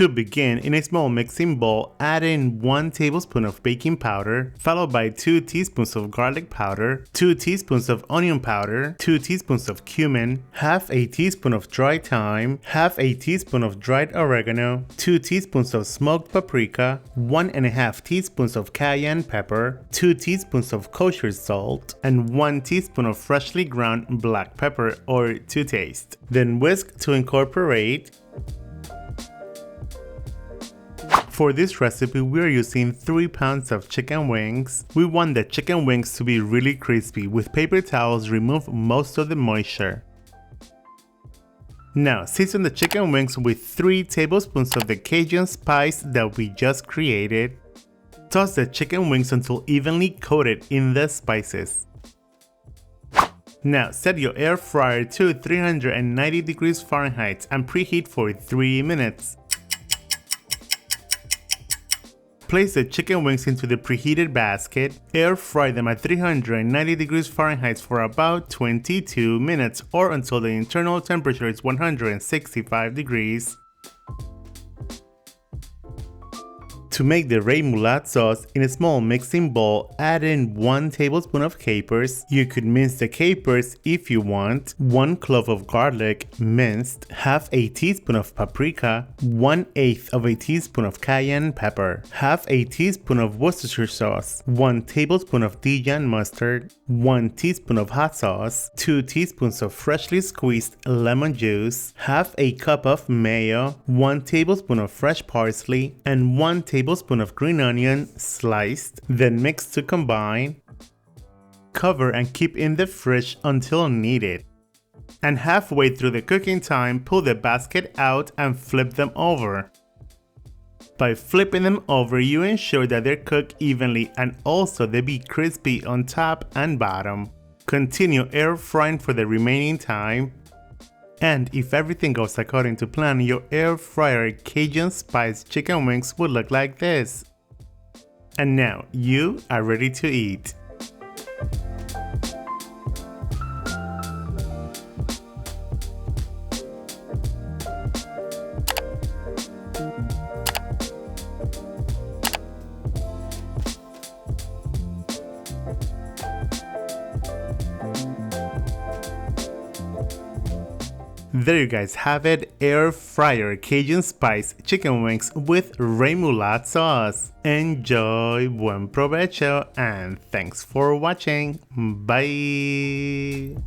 To begin, in a small mixing bowl, add in 1 tablespoon of baking powder, followed by 2 teaspoons of garlic powder, 2 teaspoons of onion powder, 2 teaspoons of cumin, half a teaspoon of dried thyme, half a teaspoon of dried oregano, 2 teaspoons of smoked paprika, 1.5 teaspoons of cayenne pepper, 2 teaspoons of kosher salt, and 1 teaspoon of freshly ground black pepper or to taste. Then whisk to incorporate. For this recipe, we are using 3 pounds of chicken wings. We want the chicken wings to be really crispy. With paper towels, remove most of the moisture. Now, season the chicken wings with 3 tablespoons of the Cajun spice that we just created. Toss the chicken wings until evenly coated in the spices. Now, set your air fryer to 390 degrees Fahrenheit and preheat for 3 minutes. Place the chicken wings into the preheated basket. Air fry them at 390 degrees Fahrenheit for about 22 minutes or until the internal temperature is 165 degrees. To make the Remoulade sauce, in a small mixing bowl, add in 1 tablespoon of capers. You could mince the capers if you want, 1 clove of garlic minced, half a teaspoon of paprika, 1/8 of a teaspoon of cayenne pepper, half a teaspoon of Worcestershire sauce, 1 tablespoon of Dijon mustard, 1 teaspoon of hot sauce, 2 teaspoons of freshly squeezed lemon juice, half a cup of mayo, 1 tablespoon of fresh parsley, and 1 tablespoon of green onion sliced, then mix to combine. Cover and keep in the fridge until needed. And halfway through the cooking time, pull the basket out and flip them over. By flipping them over, you ensure that they're cooked evenly and also they be crispy on top and bottom. Continue air frying for the remaining time. And if everything goes according to plan, your air fryer Cajun Spice Chicken Wings would look like this. And now you are ready to eat. There you guys have it, air fryer Cajun Spice Chicken Wings with Remoulade sauce. Enjoy, buen provecho, and thanks for watching. Bye!